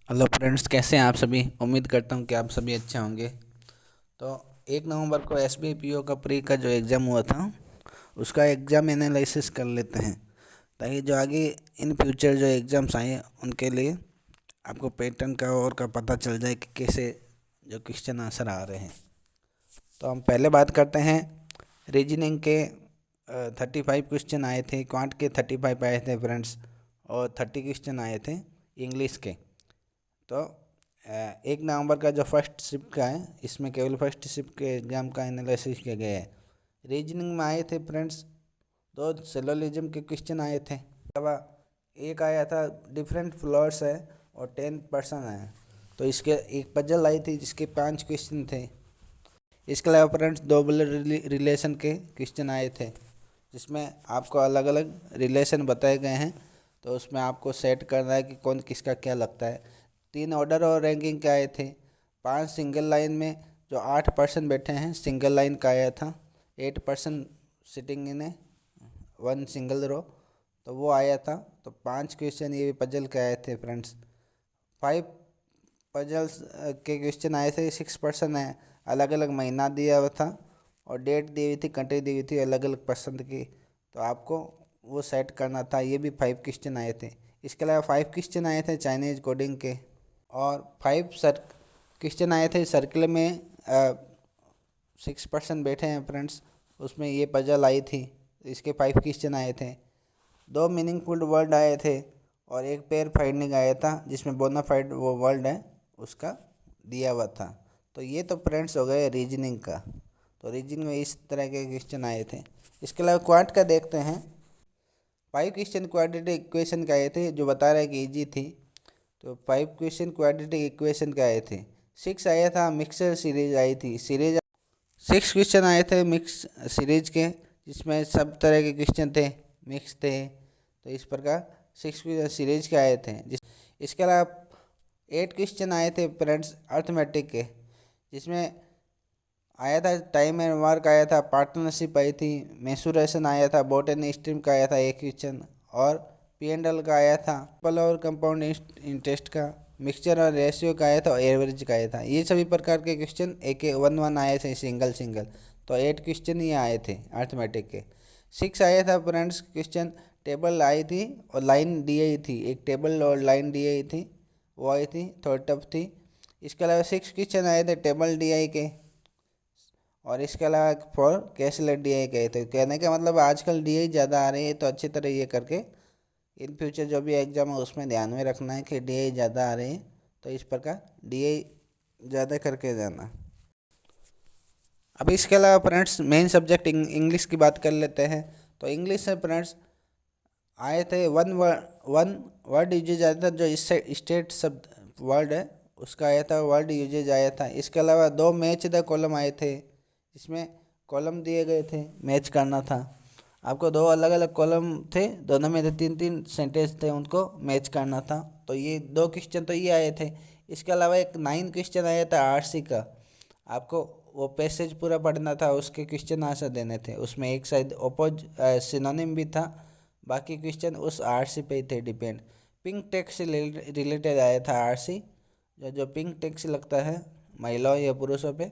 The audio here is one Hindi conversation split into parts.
हेलो फ्रेंड्स, कैसे हैं आप सभी। उम्मीद करता हूं कि आप सभी अच्छे होंगे। तो 1 नवंबर को SBPO का प्री का जो एग्ज़ाम हुआ था उसका एग्ज़ाम एनालिसिस कर लेते हैं, ताकि जो आगे इन फ्यूचर जो एग्ज़ाम्स आए उनके लिए आपको पैटर्न का और का पता चल जाए कि कैसे जो क्वेश्चन आंसर आ रहे हैं। तो हम पहले बात करते हैं रीजनिंग के। 35 क्वेश्चन आए थे, क्वांट के 35 आए थे फ्रेंड्स, और 30 क्वेश्चन आए थे इंग्लिश के। तो 1 नवंबर का जो फर्स्ट शिफ्ट का है, इसमें केवल फर्स्ट शिफ्ट के एग्ज़ाम का एनालिसिस किया गया है। रीजनिंग में आए थे फ्रेंड्स 2 सिलोजिज्म के क्वेश्चन आए थे, अलावा एक आया था डिफरेंट फ्लोर्स है और 10 पर्सन है। तो इसके एक पजल आई थी जिसके 5 क्वेश्चन थे। इसके अलावा फ्रेंड्स 2 ब्लड रिलेशन के क्वेश्चन आए थे, जिसमें आपको अलग अलग रिलेशन बताए गए हैं। तो उसमें आपको सेट करना है कि कौन किसका क्या लगता है। 3 ऑर्डर और रैंकिंग के आए थे। 5 सिंगल लाइन में जो 8 पर्सन बैठे हैं, सिंगल लाइन का आया था। 8 person sitting in a 1 single row, तो वो आया था। तो 5 क्वेश्चन ये भी पजल के आए थे फ्रेंड्स। 5 पजल्स के क्वेश्चन आए थे। 6 पर्सन है, अलग अलग महीना दिया हुआ था और डेट दी हुई थी, कंट्री दी हुई थी अलग अलग पसंद की। तो आपको वो सेट करना था। ये भी 5 क्वेश्चन आए थे। इसके अलावा 5 क्वेश्चन आए थे चाइनीज़ कोडिंग के, और 5 क्वेश्चन आए थे सर्कल में। 6 पर्सन बैठे हैं फ्रेंड्स, उसमें ये पजल आई थी। इसके 5 क्वेश्चन आए थे। 2 मीनिंगफुल वर्ड आए थे और एक पेयर फाइंडिंग आया था, जिसमें बोनाफाइड वो वर्ड है उसका दिया हुआ था। तो ये तो फ्रेंड्स हो गए रीजनिंग का। तो रीजनिंग में इस तरह के क्वेश्चन आए थे। इसके अलावा क्वांट का देखते हैं। 5 क्वेश्चन क्वाड्रेटिक इक्वेशन का आए थे, जो बता रहे हैं कि इजी थी। तो 5 क्वेश्चन क्वाड्रेटिक इक्वेशन के आए थे। 6 आया था मिक्सर सीरीज आई थी। 6 क्वेश्चन आए थे मिक्स सीरीज के, जिसमें सब तरह के क्वेश्चन थे, मिक्स थे। तो इस प्रकार 6 सीरीज के आए थे। इसके अलावा 8 क्वेश्चन आए थे फ्रेंड्स अर्थमेटिक के, जिसमें आया था टाइम एंड वर्क आया था, पार्टनरशिप आई थी, मेंसुरेशन आया था, बोट एंड स्ट्रीम का आया था एक क्वेश्चन, और P&L का आया था, पल और कंपाउंड इंटरेस्ट का, मिक्सचर और रेशियो का आया था, और एवरेज का आया था। ये सभी प्रकार के क्वेश्चन एक 1 आए थे सिंगल सिंगल। तो 8 क्वेश्चन ये आए थे अर्थमेटिक के। 6 आया था फ्रेंड्स क्वेश्चन टेबल आई थी और लाइन दी आई थी, एक टेबल और लाइन दी आई थी, वो आई थी, थोड़ी टफ थी। इसके अलावा 6 क्वेश्चन आए थे टेबल DI के, और इसके अलावा 4 कैशलेस DI के। तो कहने का मतलब आजकल DI ज़्यादा आ रही है, तो अच्छी तरह ये करके इन फ्यूचर जो भी एग्ज़ाम है उसमें ध्यान में रखना है कि DI ज़्यादा आ रही है। तो इस प्रकार DI ज़्यादा करके जाना। अब इसके अलावा फ्रेंड्स मेन सब्जेक्ट इंग्लिश की बात कर लेते हैं। तो इंग्लिश से फ्रेंड्स आए थे वन वर्ड यूजेज आया था, जो स्टेट शब्द वर्ड है उसका आया था, वर्ड यूजेज आया था। इसके अलावा 2 मैच द कॉलम आए थे, इसमें कॉलम दिए गए थे, मैच करना था आपको। 2 अलग अलग कॉलम थे, दोनों में 3-3 सेंटेंस थे, उनको मैच करना था। तो ये 2 क्वेश्चन तो ये आए थे। इसके अलावा एक 9 क्वेश्चन आया था RC का, आपको वो पैसेज पूरा पढ़ना था, उसके क्वेश्चन आंसर देने थे। उसमें एक शायद सिनोनिम भी था, बाकी क्वेश्चन उस RC पे ही थे डिपेंड। पिंक टैक्स से रिलेटेड आया था RC, जो पिंक टैक्स लगता है महिलाओं या पुरुषों पे,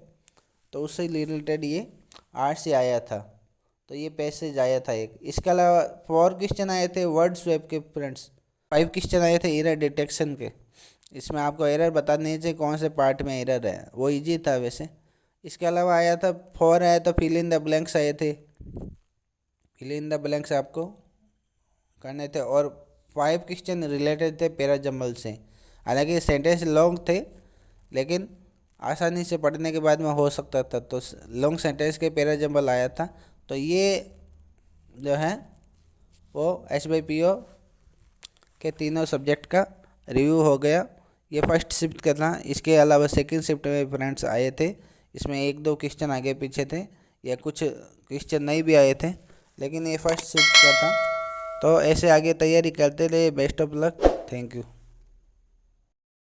तो उससे रिलेटेड ये RC आया था। तो ये पैसेज आया था एक। इसके अलावा 4 क्वेश्चन आए थे वर्ड स्वैप के फ्रेंड्स। 5 क्वेश्चन आए थे एरर डिटेक्शन के, इसमें आपको एरर बताने चाहिए कौन से पार्ट में एरर है, वो इजी था वैसे। इसके अलावा आया था 4 आया तो फिल इन द ब्लैंक्स आए थे, फिल इन द ब्लैंक्स आपको करने थे। और 5 क्वेश्चन रिलेटेड थे पैराजम्बल से। हालांकि सेंटेंस लॉन्ग थे, लेकिन आसानी से पढ़ने के बाद में हो सकता था। तो लॉन्ग सेंटेंस के पैराजम्बल आया था। तो ये जो है वो SBPO के तीनों सब्जेक्ट का रिव्यू हो गया। ये फर्स्ट शिफ्ट का था। इसके अलावा सेकंड शिफ्ट में फ्रेंड्स आए थे, इसमें 1-2 क्वेश्चन आगे पीछे थे, या कुछ क्वेश्चन नहीं भी आए थे, लेकिन ये फर्स्ट शिफ्ट का था। तो ऐसे आगे तैयारी करते रहिए। Best of luck. Thank you.